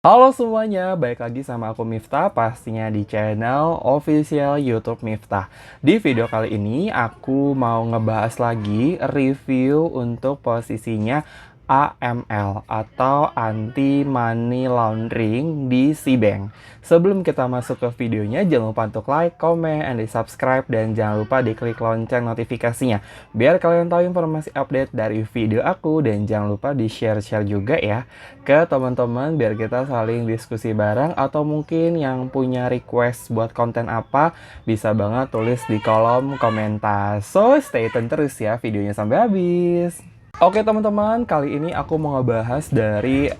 Halo semuanya, balik lagi sama aku Miftah, pastinya di channel official YouTube Miftah. Di video kali ini aku mau ngebahas lagi review untuk posisinya AML atau Anti Money Laundering di Cbank. Sebelum kita masuk ke videonya, jangan lupa untuk like, comment, and di subscribe, dan jangan lupa diklik lonceng notifikasinya biar kalian tahu informasi update dari video aku, dan jangan lupa di share-share juga ya ke teman-teman biar kita saling diskusi bareng, atau mungkin yang punya request buat konten apa bisa banget tulis di kolom komentar. So stay tune terus ya videonya sampai habis. Oke teman-teman, kali ini aku mau ngebahas dari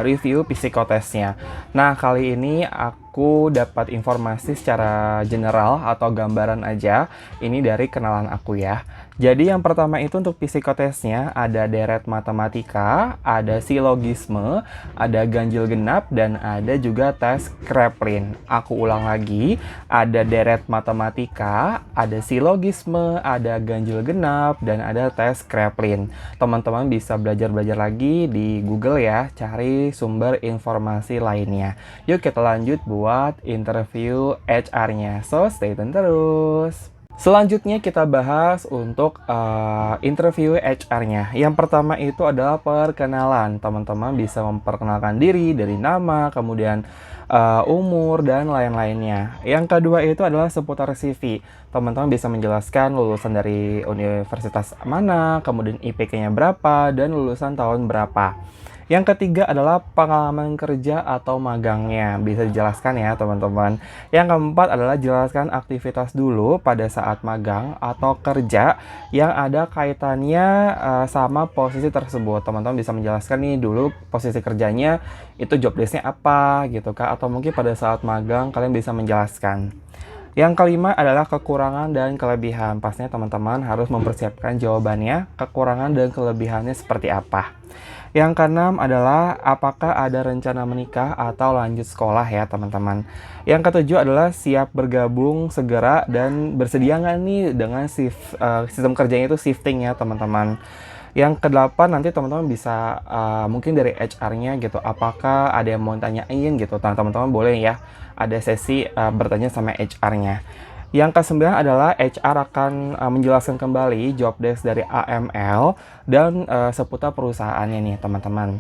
review psikotesnya. Nah, kali ini aku dapat informasi secara general atau gambaran aja. Ini dari kenalan aku ya. Jadi yang pertama itu untuk psikotesnya ada deret matematika, ada silogisme, ada ganjil genap, dan ada juga tes Kraepelin. Aku ulang lagi, ada deret matematika, ada silogisme, ada ganjil genap, dan ada tes Kraepelin. Teman-teman bisa belajar-belajar lagi di Google ya, cari sumber informasi lainnya. Yuk kita lanjut buat interview HR-nya. So, stay tune terus. Selanjutnya kita bahas untuk interview HR-nya. Yang pertama itu adalah perkenalan. Teman-teman bisa memperkenalkan diri dari nama, kemudian umur, dan lain-lainnya. Yang kedua itu adalah seputar CV. Teman-teman bisa menjelaskan lulusan dari universitas mana, kemudian IPK-nya berapa, dan lulusan tahun berapa. Yang ketiga adalah pengalaman kerja atau magangnya. Bisa dijelaskan ya teman-teman. Yang keempat adalah jelaskan aktivitas dulu pada saat magang atau kerja yang ada kaitannya sama posisi tersebut. Teman-teman bisa menjelaskan nih dulu posisi kerjanya itu job desk-nya apa gitu Kak. Atau mungkin pada saat magang kalian bisa menjelaskan. Yang kelima adalah kekurangan dan kelebihan. Pastinya teman-teman harus mempersiapkan jawabannya, kekurangan dan kelebihannya seperti apa. Yang keenam adalah apakah ada rencana menikah atau lanjut sekolah ya teman-teman. Yang ketujuh adalah siap bergabung segera dan bersedia nggak nih dengan sistem kerjanya itu shifting ya teman-teman. Yang kedelapan nanti teman-teman bisa mungkin dari HR-nya gitu, apakah ada yang mau tanyain gitu. Teman-teman boleh ya ada sesi bertanya sama HR-nya. Yang kesembilan adalah HR akan menjelaskan kembali job desk dari AML dan seputar perusahaannya nih teman-teman.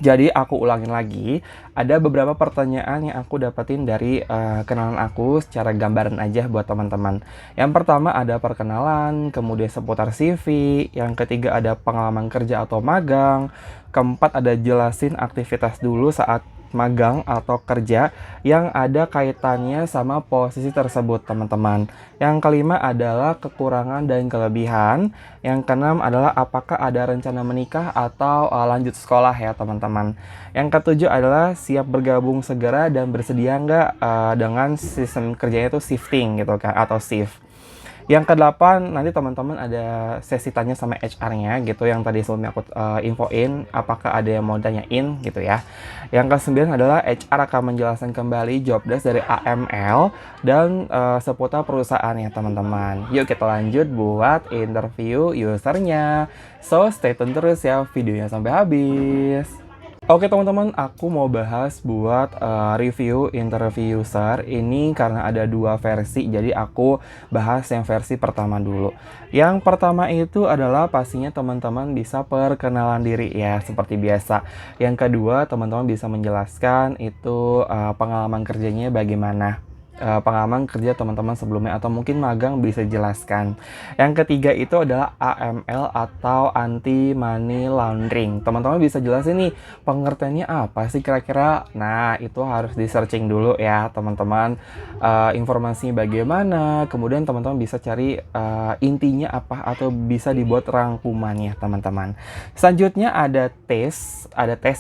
Jadi aku ulangin lagi, ada beberapa pertanyaan yang aku dapetin dari kenalan aku secara gambaran aja buat teman-teman. Yang pertama ada perkenalan, kemudian seputar CV, yang ketiga ada pengalaman kerja atau magang, keempat ada jelasin aktivitas dulu saat magang atau kerja yang ada kaitannya sama posisi tersebut teman-teman. Yang kelima adalah kekurangan dan kelebihan. Yang keenam adalah apakah ada rencana menikah atau lanjut sekolah ya teman-teman. Yang ketujuh adalah siap bergabung segera dan bersedia nggak dengan sistem kerjanya itu shifting gitu kan atau shift. Yang kedelapan nanti teman-teman ada sesi tanya sama HR-nya gitu yang tadi sebelumnya aku infoin apakah ada yang mau tanyain gitu ya. Yang kesembilan adalah HR akan menjelaskan kembali job desk dari AML dan seputar perusahaannya teman-teman. Yuk kita lanjut buat interview usernya. So stay tune terus ya videonya sampai habis. Oke teman-teman, aku mau bahas buat review interview user ini karena ada dua versi, jadi aku bahas yang versi pertama dulu. Yang pertama itu adalah pastinya teman-teman bisa perkenalan diri ya, seperti biasa. Yang kedua, teman-teman bisa menjelaskan itu pengalaman kerjanya bagaimana. Pengalaman kerja teman-teman sebelumnya atau mungkin magang bisa jelaskan. Yang ketiga itu adalah AML atau Anti Money Laundering. Teman-teman bisa jelasin nih pengertiannya apa sih kira-kira. Nah itu harus di searching dulu ya teman-teman, informasinya bagaimana, kemudian teman-teman bisa cari intinya apa atau bisa dibuat rangkumannya teman-teman. Selanjutnya ada tes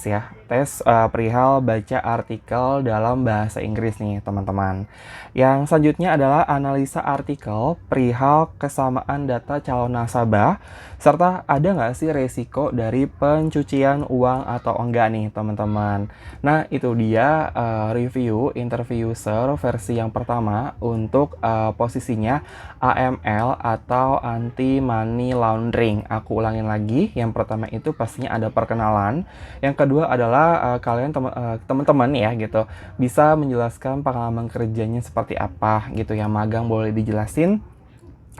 ya, tes perihal baca artikel dalam bahasa Inggris nih teman-teman. Yang selanjutnya adalah analisa artikel perihal kesamaan data calon nasabah, serta ada nggak sih resiko dari pencucian uang atau enggak nih teman-teman. Nah itu dia review interview user versi yang pertama untuk posisinya AML atau anti money laundering. Aku ulangin lagi, yang pertama itu pastinya ada perkenalan. Yang kedua adalah kalian teman-teman ya gitu bisa menjelaskan pengalaman kerjanya seperti apa gitu ya, magang boleh dijelasin.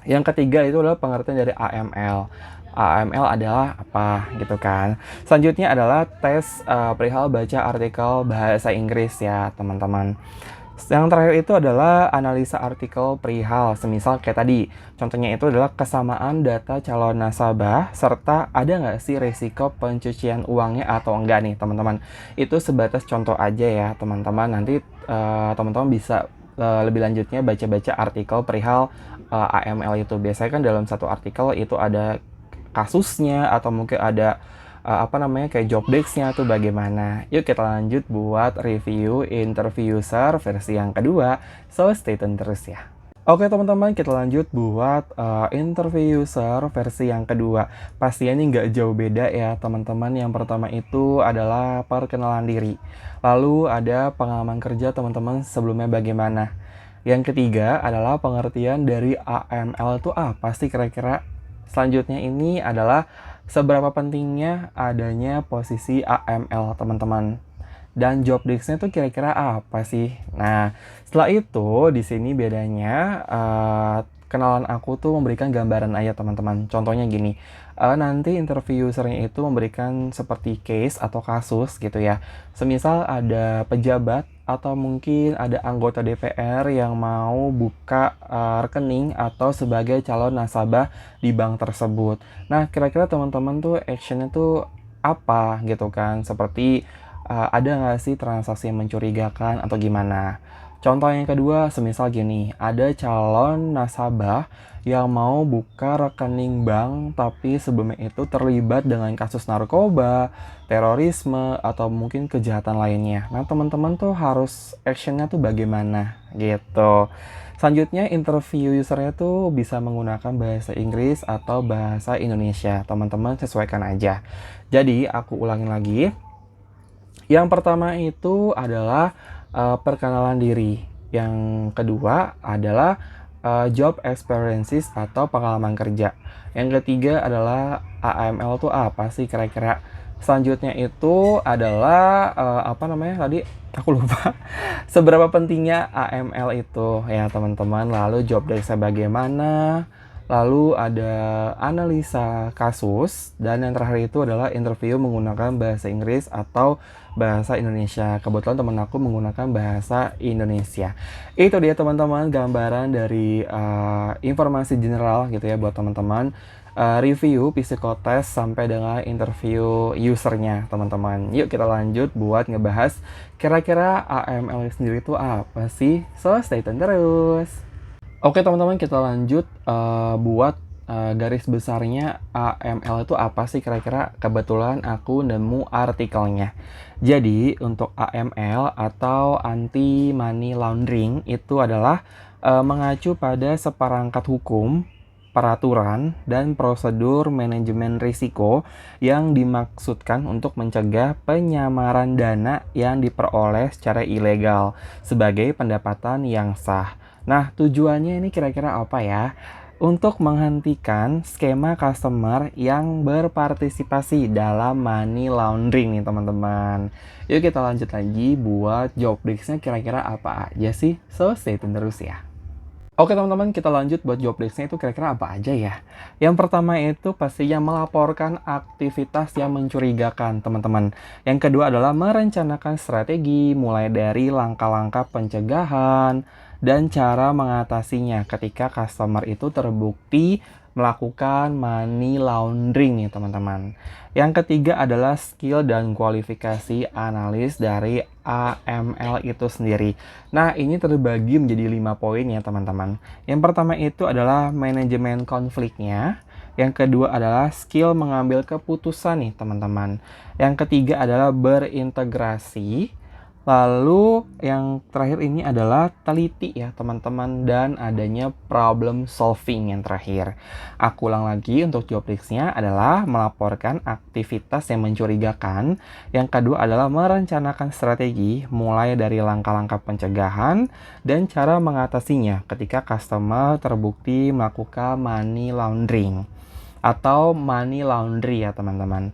Yang ketiga itu adalah pengertian dari AML. AML adalah apa gitu kan. Selanjutnya adalah tes perihal baca artikel bahasa Inggris ya teman-teman. Yang terakhir itu adalah analisa artikel perihal, semisal kayak tadi. Contohnya itu adalah kesamaan data calon nasabah, serta ada nggak sih resiko pencucian uangnya atau enggak nih teman-teman. Itu sebatas contoh aja ya teman-teman. Nanti teman-teman bisa lebih lanjutnya baca-baca artikel perihal AML itu. Biasanya kan dalam satu artikel itu ada kasusnya atau mungkin ada kayak job desk-nya tuh bagaimana. Yuk kita lanjut buat review interview user versi yang kedua. So stay tune terus ya. Oke teman-teman, kita lanjut buat interview user versi yang kedua. Pastinya ini nggak jauh beda ya teman-teman. Yang pertama itu adalah perkenalan diri. Lalu ada pengalaman kerja teman-teman sebelumnya bagaimana. Yang ketiga adalah pengertian dari AML itu apa sih kira-kira. Selanjutnya ini adalah seberapa pentingnya adanya posisi AML teman-teman. Dan job desk-nya tuh kira-kira apa sih? Nah, setelah itu di sini bedanya kenalan aku tuh memberikan gambaran aja teman-teman. Contohnya gini, nanti interviewernya itu memberikan seperti case atau kasus gitu ya. Semisal ada pejabat atau mungkin ada anggota DPR yang mau buka rekening atau sebagai calon nasabah di bank tersebut. Nah, kira-kira teman-teman tuh actionnya tuh apa gitu kan? Seperti ada nggak sih transaksi yang mencurigakan atau gimana? Contoh yang kedua, semisal gini, ada calon nasabah yang mau buka rekening bank tapi sebelumnya itu terlibat dengan kasus narkoba, terorisme, atau mungkin kejahatan lainnya. Nah, teman-teman tuh harus actionnya tuh bagaimana gitu. Selanjutnya, interview usernya tuh bisa menggunakan bahasa Inggris atau bahasa Indonesia. Teman-teman sesuaikan aja. Jadi, aku ulangin lagi. Yang pertama itu adalah perkenalan diri. Yang kedua adalah job experiences atau pengalaman kerja. Yang ketiga adalah AML itu apa sih kira-kira. Selanjutnya itu adalah tadi aku lupa. Seberapa pentingnya AML itu ya teman-teman. Lalu job desk-nya bagaimana. Lalu ada analisa kasus, dan yang terakhir itu adalah interview menggunakan bahasa Inggris atau bahasa Indonesia. Kebetulan teman aku menggunakan bahasa Indonesia. Itu dia teman-teman gambaran dari informasi general gitu ya buat teman-teman. Review psikotest sampai dengan interview usernya teman-teman. Yuk kita lanjut buat ngebahas kira-kira AML sendiri itu apa sih. So stay tune terus. Oke teman-teman, kita lanjut buat garis besarnya AML itu apa sih kira-kira. Kebetulan aku nemu artikelnya. Jadi untuk AML atau anti money laundering itu adalah mengacu pada seperangkat hukum, peraturan, dan prosedur manajemen risiko yang dimaksudkan untuk mencegah penyamaran dana yang diperoleh secara ilegal sebagai pendapatan yang sah. Nah, tujuannya ini kira-kira apa ya? Untuk menghentikan skema customer yang berpartisipasi dalam money laundering nih teman-teman. Yuk kita lanjut lagi buat job desk-nya kira-kira apa aja sih? So, stay tune terus ya. Oke teman-teman, kita lanjut buat job desk-nya itu kira-kira apa aja ya. Yang pertama itu pastinya melaporkan aktivitas yang mencurigakan teman-teman. Yang kedua adalah merencanakan strategi mulai dari langkah-langkah pencegahan dan cara mengatasinya ketika customer itu terbukti melakukan money laundering nih teman-teman. Yang ketiga adalah skill dan kualifikasi analis dari AML itu sendiri. Nah, ini terbagi menjadi 5 poin ya teman-teman. Yang pertama itu adalah manajemen konfliknya. Yang kedua adalah skill mengambil keputusan nih teman-teman. Yang ketiga adalah berintegrasi. Lalu yang terakhir ini adalah teliti ya teman-teman, dan adanya problem solving yang terakhir. Aku ulang lagi, untuk job desk-nya adalah melaporkan aktivitas yang mencurigakan. Yang kedua adalah merencanakan strategi mulai dari langkah-langkah pencegahan dan cara mengatasinya ketika customer terbukti melakukan money laundering atau money laundry ya teman-teman.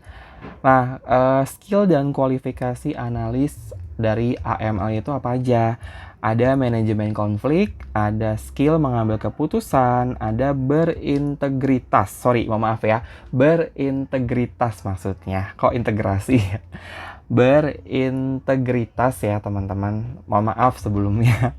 Nah, skill dan kualifikasi analis dari AML itu apa aja? Ada manajemen konflik, ada skill mengambil keputusan, ada berintegritas. Sorry, mohon maaf ya. Berintegritas maksudnya. Kok integrasi? Berintegritas ya teman-teman. Mohon maaf sebelumnya.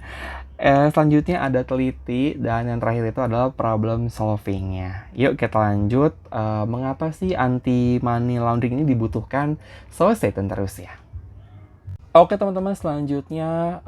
Selanjutnya ada teliti, dan yang terakhir itu adalah problem solving-nya. Yuk kita lanjut, mengapa sih anti money laundering ini dibutuhkan? So stay tune terus ya. Oke teman-teman, selanjutnya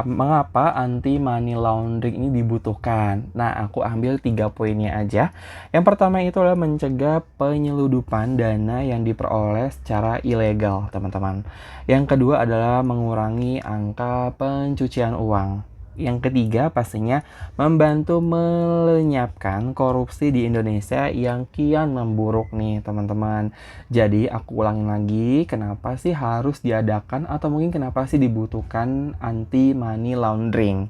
mengapa anti money laundering ini dibutuhkan? Nah, aku ambil 3 poinnya aja. Yang pertama itu adalah mencegah penyeludupan dana yang diperoleh secara ilegal, teman-teman. Yang kedua adalah mengurangi angka pencucian uang. Yang ketiga pastinya membantu melenyapkan korupsi di Indonesia yang kian memburuk nih teman-teman. Jadi aku ulangin lagi, kenapa sih harus diadakan atau mungkin kenapa sih dibutuhkan anti money laundering?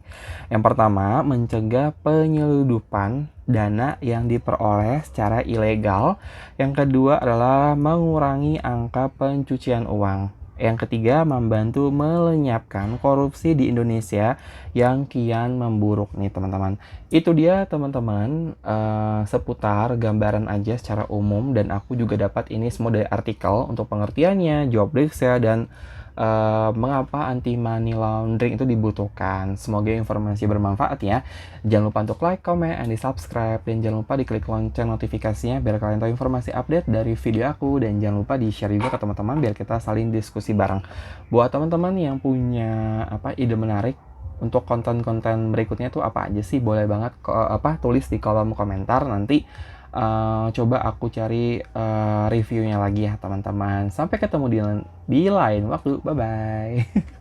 Yang pertama, mencegah penyeludupan dana yang diperoleh secara ilegal. Yang kedua adalah mengurangi angka pencucian uang. Yang ketiga, membantu melenyapkan korupsi di Indonesia yang kian memburuk nih teman-teman. Itu dia teman-teman, seputar gambaran aja secara umum, dan aku juga dapat ini semua dari artikel untuk pengertiannya, job desk-nya, dan mengapa anti money laundering itu dibutuhkan. Semoga informasi bermanfaat ya. Jangan lupa untuk like, comment, and di-subscribe, dan jangan lupa diklik lonceng notifikasinya biar kalian tahu informasi update dari video aku, dan jangan lupa di-share juga ke teman-teman biar kita saling diskusi bareng. Buat teman-teman yang punya ide menarik untuk konten-konten berikutnya tuh apa aja sih, boleh banget tulis di kolom komentar. Nanti coba aku cari reviewnya lagi ya teman-teman. Sampai ketemu di lain waktu. Bye bye.